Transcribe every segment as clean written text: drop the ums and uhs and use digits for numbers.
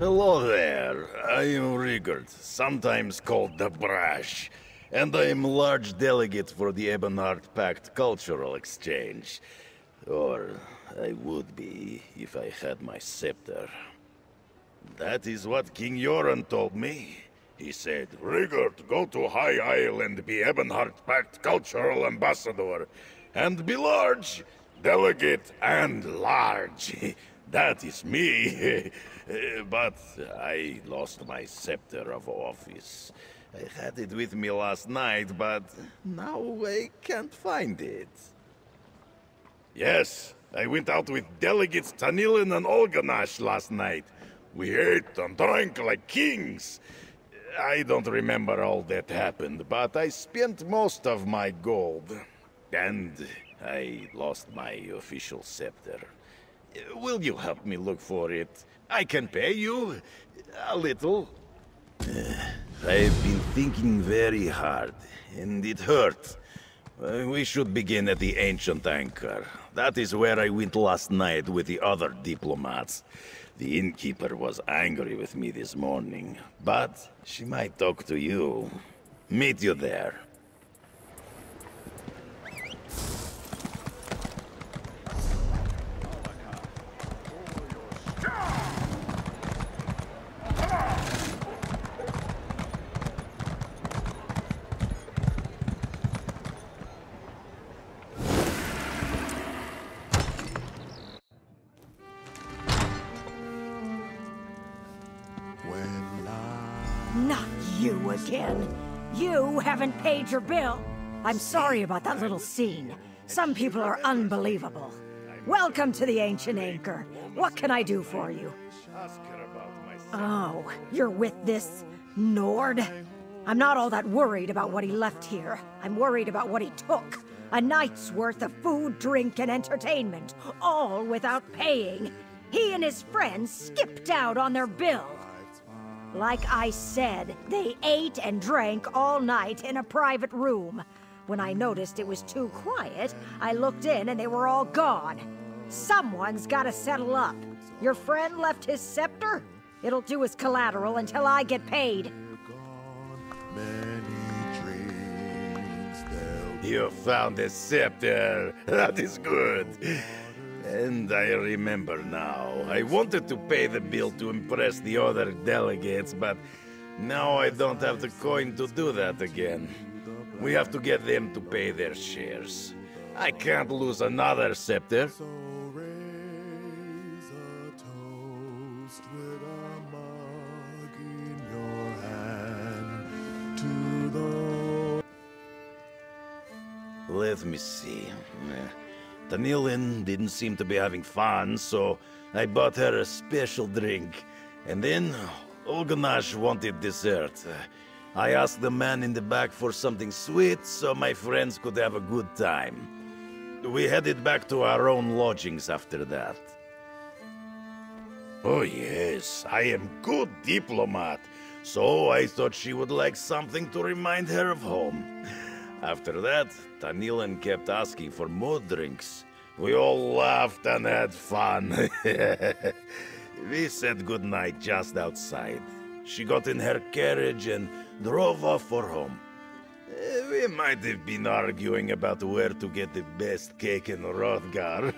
Hello there. I am Rigard, sometimes called the Brash, and I am Large Delegate for the Ebonheart Pact Cultural Exchange. Or I would be if I had my scepter. That is what King Yoran told me. He said, Rigard, go to High Isle and be Ebonheart Pact Cultural Ambassador. And be Large, Delegate and Large. That is me. But I lost my scepter of office. I had it with me last night, but now I can't find it. Yes, I went out with Delegates Tanilin and Olganash last night. We ate and drank like kings. I don't remember all that happened, but I spent most of my gold. And I lost my official scepter. Will you help me look for it? I can pay you a little. I've been thinking very hard, and it hurt. We should begin at the ancient anchor. That is where I went last night with the other diplomats. The innkeeper was angry with me this morning, but she might talk to you. Meet you there. Not you again. You haven't paid your bill. I'm sorry about that little scene. Some people are unbelievable. Welcome to the Ancient Anchor. What can I do for you? Oh, you're with this Nord? I'm not all that worried about what he left here. I'm worried about what he took. A night's worth of food, drink, and entertainment, all without paying. He and his friends skipped out on their bill. Like I said, they ate and drank all night in a private room. When I noticed it was too quiet, I looked in and they were all gone. Someone's gotta settle up. Your friend left his scepter? It'll do as collateral until I get paid. You found a scepter. That is good. And I remember now. I wanted to pay the bill to impress the other delegates, but now I don't have the coin to do that again. We have to get them to pay their shares. I can't lose another scepter. Let me see. Tanilin didn't seem to be having fun, so I bought her a special drink. And then Olganash wanted dessert. I asked the man in the back for something sweet so my friends could have a good time. We headed back to our own lodgings after that. Oh yes, I am good diplomat, so I thought she would like something to remind her of home. After that, Tanilin kept asking for more drinks. We all laughed and had fun. We said goodnight just outside. She got in her carriage and drove off for home. We might have been arguing about where to get the best cake in Hrothgar.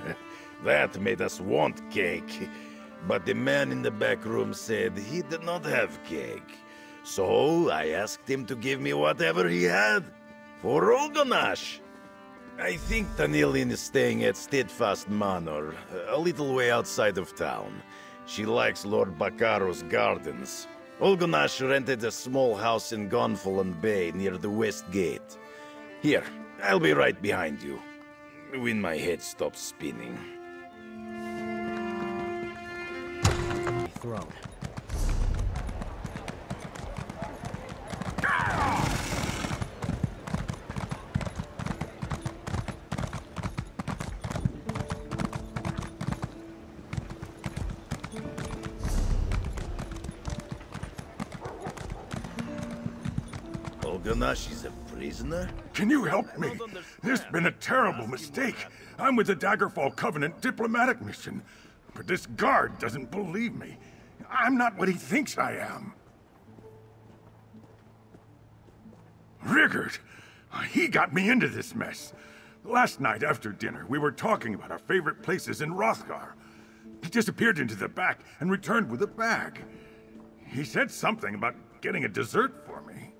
That made us want cake. But the man in the back room said he did not have cake. So I asked him to give me whatever he had. For Olganash! I think Tanilin is staying at Steadfast Manor, a little way outside of town. She likes Lord Bakaro's gardens. Olganash rented a small house in Gonfalon Bay near the West Gate. Here, I'll be right behind you, when my head stops spinning. Throne. Olganash is a prisoner? Can you help me? There's been a terrible mistake. I'm with the Daggerfall Covenant diplomatic mission. But this guard doesn't believe me. I'm not what he thinks I am. Rickard, he got me into this mess. Last night after dinner, we were talking about our favorite places in Hrothgar. He disappeared into the back and returned with a bag. He said something about getting a dessert for me.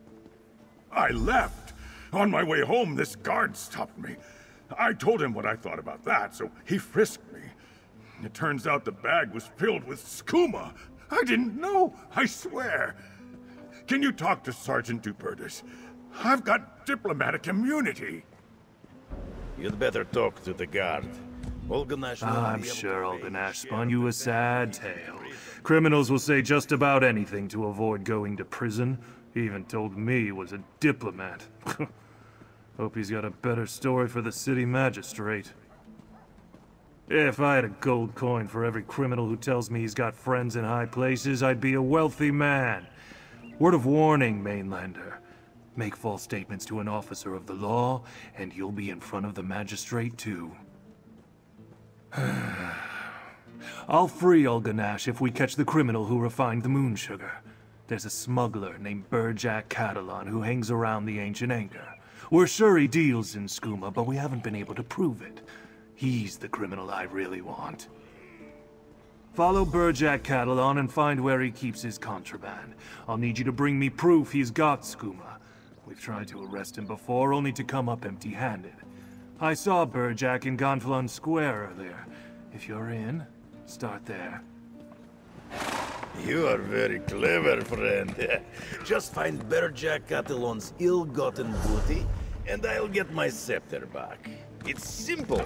I left. On my way home, this guard stopped me. I told him what I thought about that, so he frisked me. It turns out the bag was filled with skooma. I didn't know, I swear. Can you talk to Sergeant Dupertis? I've got diplomatic immunity. You'd better talk to the guard. I'm sure Olganash spun you a sad tale. Criminals will say just about anything to avoid going to prison. He even told me he was a diplomat. Hope he's got a better story for the city magistrate. If I had a gold coin for every criminal who tells me he's got friends in high places, I'd be a wealthy man. Word of warning, Mainlander. Make false statements to an officer of the law, and you'll be in front of the magistrate too. I'll free Olganash if we catch the criminal who refined the moon sugar. There's a smuggler named Burjak Catalan who hangs around the Ancient Anchor. We're sure he deals in skooma, but we haven't been able to prove it. He's the criminal I really want. Follow Burjak Catalan and find where he keeps his contraband. I'll need you to bring me proof he's got skooma. We've tried to arrest him before, only to come up empty-handed. I saw Burjak in Gonfalon Square earlier. If you're in, start there. You are very clever, friend. Just find Burjak Catalan's ill-gotten booty, and I'll get my scepter back. It's simple.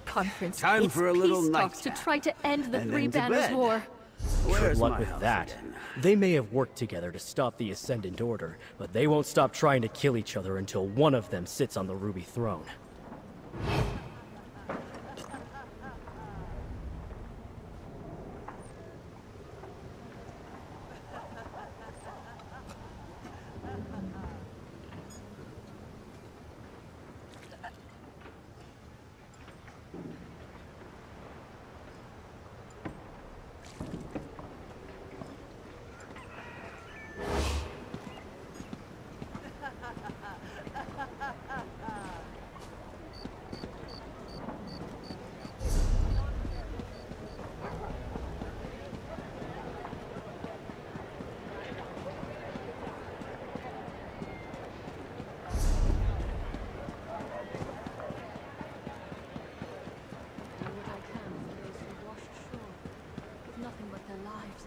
Conference. Time It's for a little peace night talks to cap. try to end the And Three then to Banners bed. War. Where's Good luck my with house that. again? They may have worked together to stop the Ascendant Order, but they won't stop trying to kill each other until one of them sits on the Ruby Throne. Do what I can for those who washed ashore, with nothing but their lives.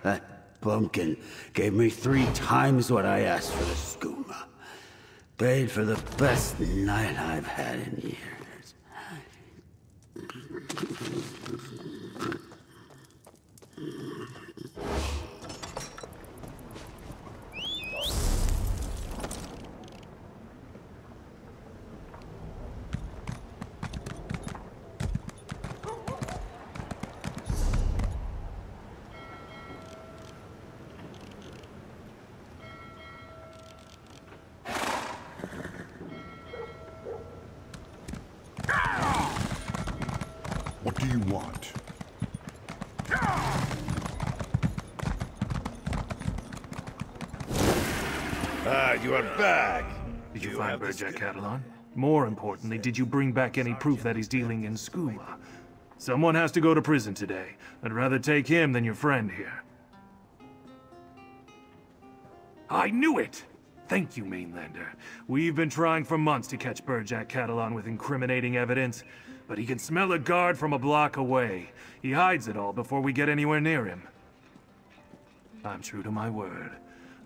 That bumpkin gave me 3 times what I asked for the skooma. Paid for the best night I've had in years. want. Ah, you are back. Did you You find have the Burjack skill- Catalan? More importantly, did you bring back any proof that he's dealing in skooma? Someone has to go to prison today. I'd rather take him than your friend here. I knew it! Thank you, Mainlander. We've been trying for months to catch Burjack Catalan with incriminating evidence, but he can smell a guard from a block away. He hides it all before we get anywhere near him. I'm true to my word.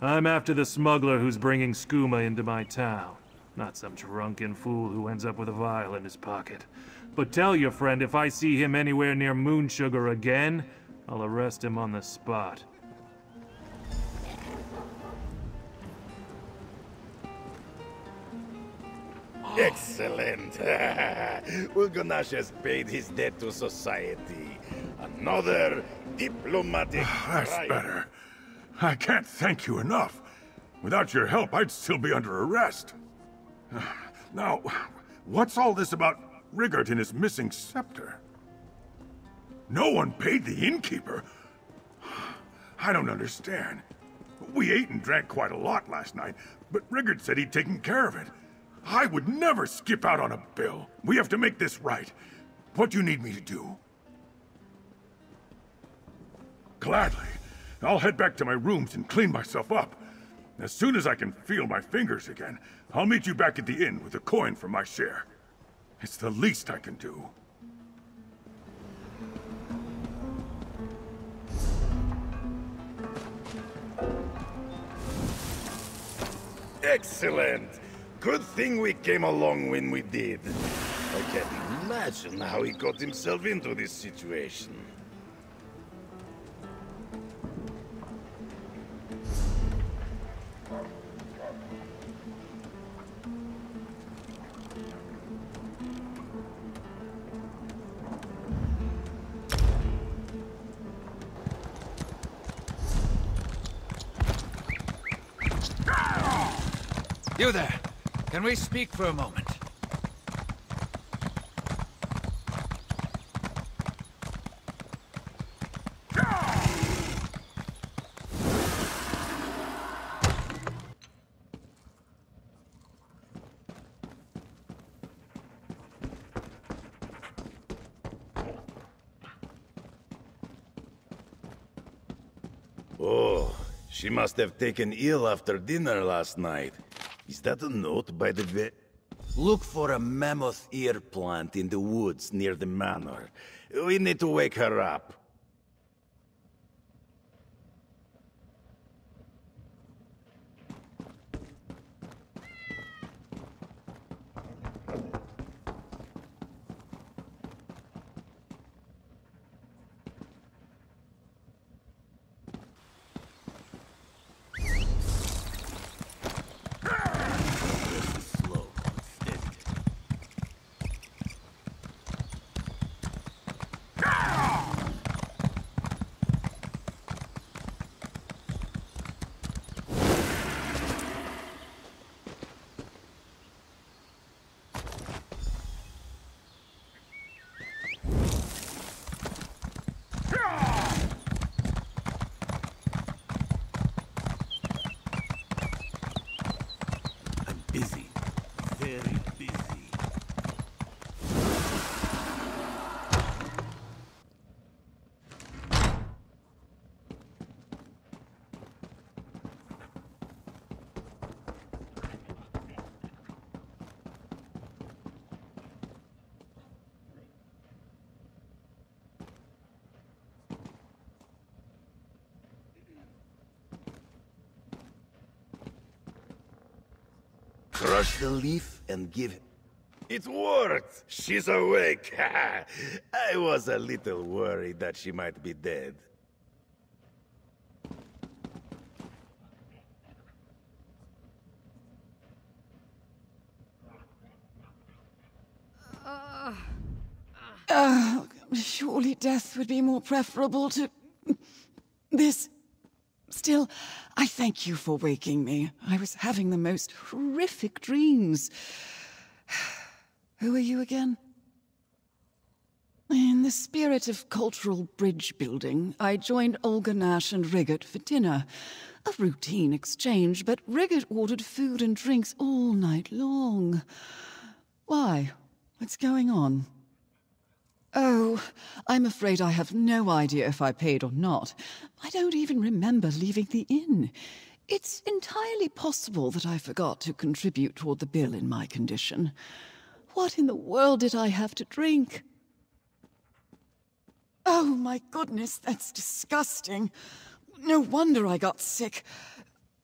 I'm after the smuggler who's bringing skooma into my town. Not some drunken fool who ends up with a vial in his pocket. But tell your friend if I see him anywhere near Moon Sugar again, I'll arrest him on the spot. Excellent. Ulgonash has paid his debt to society. Another diplomatic That's triumph. better. I can't thank you enough. Without your help, I'd still be under arrest. Now, what's all this about Rigert and his missing scepter? No one paid the innkeeper. I don't understand. We ate and drank quite a lot last night, but Rigert said he'd taken care of it. I would never skip out on a bill. We have to make this right. What do you need me to do? Gladly. I'll head back to my rooms and clean myself up. As soon as I can feel my fingers again, I'll meet you back at the inn with a coin for my share. It's the least I can do. Excellent. Good thing we came along when we did. I can't imagine how he got himself into this situation. You there! Can we speak for a moment? Oh, she must have taken ill after dinner last night. Is that a note by the vet? Look for a mammoth ear plant in the woods near the manor. We need to wake her up. Busy. Very busy. Crush the leaf and give it. It worked! She's awake! I was a little worried that she might be dead. Surely death would be more preferable to this. Still, I thank you for waking me. I was having the most horrific dreams. Who are you again? In the spirit of cultural bridge building, I joined Olga Nash and Riggert for dinner. A routine exchange, but Riggert ordered food and drinks all night long. Why? What's going on? Oh, I'm afraid I have no idea if I paid or not. I don't even remember leaving the inn. It's entirely possible that I forgot to contribute toward the bill in my condition. What in the world did I have to drink? Oh my goodness, that's disgusting. No wonder I got sick.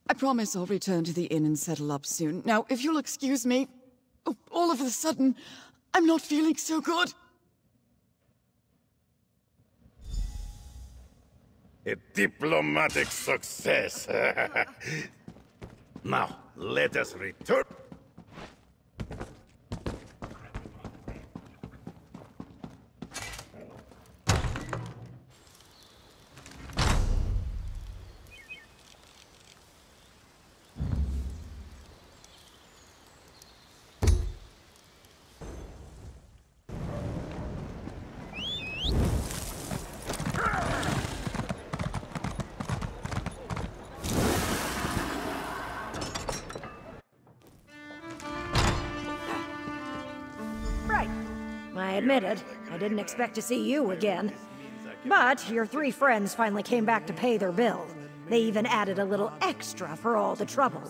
I promise I'll return to the inn and settle up soon. Now, if you'll excuse me, all of a sudden, I'm not feeling so good. A diplomatic success. Now, let us return. I admitted, I didn't expect to see you again. But your three friends finally came back to pay their bill. They even added a little extra for all the trouble.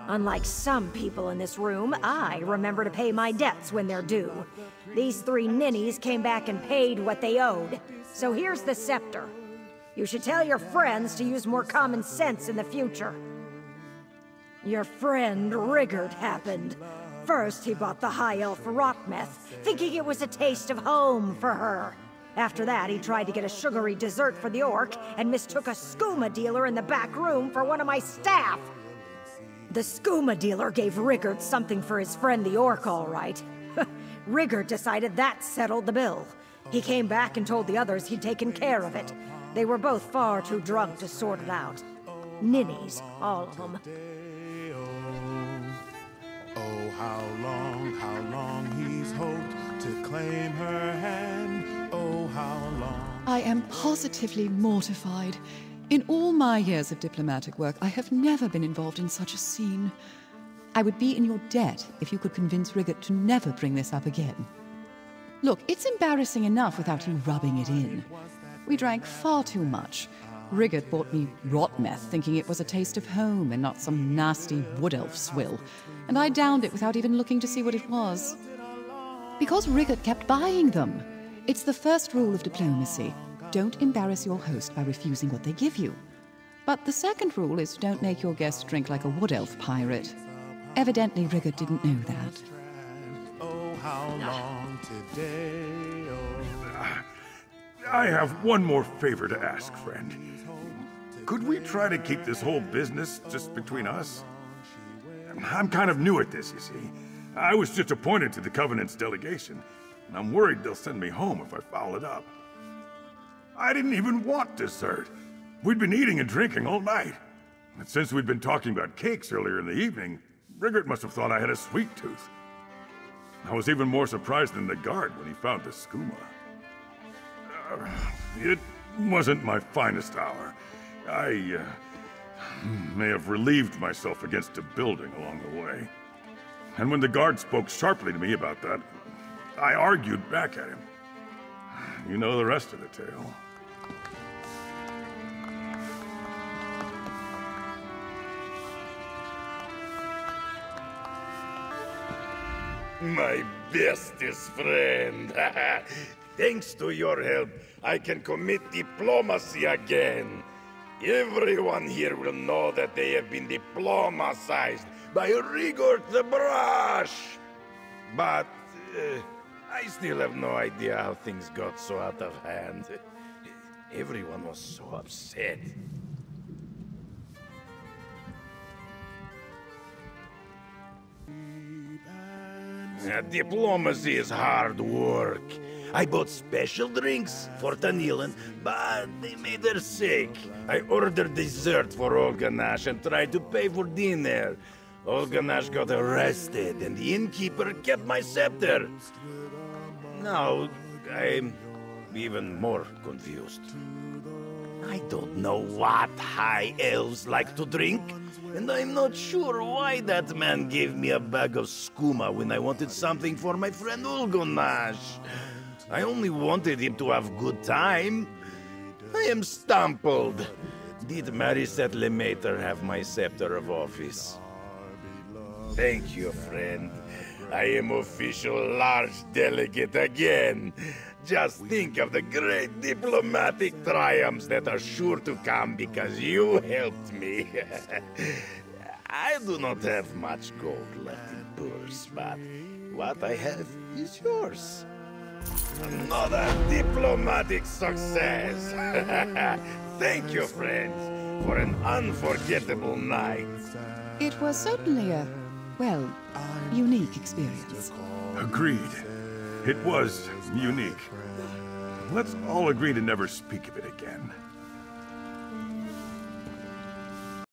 Unlike some people in this room, I remember to pay my debts when they're due. These three ninnies came back and paid what they owed. So here's the scepter. You should tell your friends to use more common sense in the future. Your friend Riggert happened. First, he bought the High Elf rot meth, thinking it was a taste of home for her. After that, he tried to get a sugary dessert for the orc and mistook a skooma dealer in the back room for one of my staff. The skooma dealer gave Riggert something for his friend the orc, all right. Riggert decided that settled the bill. He came back and told the others he'd taken care of it. They were both far too drunk to sort it out. Ninnies, all of them. Oh, how long he's hoped to claim her hand. Oh, how long. I am positively mortified. In all my years of diplomatic work, I have never been involved in such a scene. I would be in your debt if you could convince Riggert to never bring this up again. Look, it's embarrassing enough without you rubbing it in. We drank far too much. Riggert bought me rot meth, thinking it was a taste of home and not some nasty wood elf swill, and I downed it without even looking to see what it was. Because Riggert kept buying them. It's the first rule of diplomacy. Don't embarrass your host by refusing what they give you. But the second rule is don't make your guests drink like a wood elf pirate. Evidently, Riggert didn't know that. Oh, how long today? I have one more favor to ask, friend. Could we try to keep this whole business just between us? I'm kind of new at this, you see. I was just appointed to the Covenant's delegation, and I'm worried they'll send me home if I foul it up. I didn't even want dessert. We'd been eating and drinking all night. And since we'd been talking about cakes earlier in the evening, Riggert must have thought I had a sweet tooth. I was even more surprised than the guard when he found the skooma. It wasn't my finest hour. I may have relieved myself against a building along the way. And when the guard spoke sharply to me about that, I argued back at him. You know the rest of the tale. My bestest friend. Thanks to your help, I can commit diplomacy again. Everyone here will know that they have been diplomatized by Riggert the Brush. But I still have no idea how things got so out of hand. Everyone was so upset. Diplomacy is hard work. I bought special drinks for Tanilan, but they made her sick. I ordered dessert for Olga Nash and tried to pay for dinner. Olga Nash got arrested, and the innkeeper kept my scepter. Now, I'm even more confused. I don't know what high elves like to drink, and I'm not sure why that man gave me a bag of skooma when I wanted something for my friend Ulgonash. I only wanted him to have good time. I am stumbled. Did Mariset Lemater have my scepter of office? Thank you, friend. I am official Large Delegate again. Just think of the great diplomatic triumphs that are sure to come because you helped me. I do not have much gold left in purse, but what I have is yours. Another diplomatic success! Thank you, friends, for an unforgettable night. It was certainly a, well, unique experience. Agreed. It was unique. Let's all agree to never speak of it again.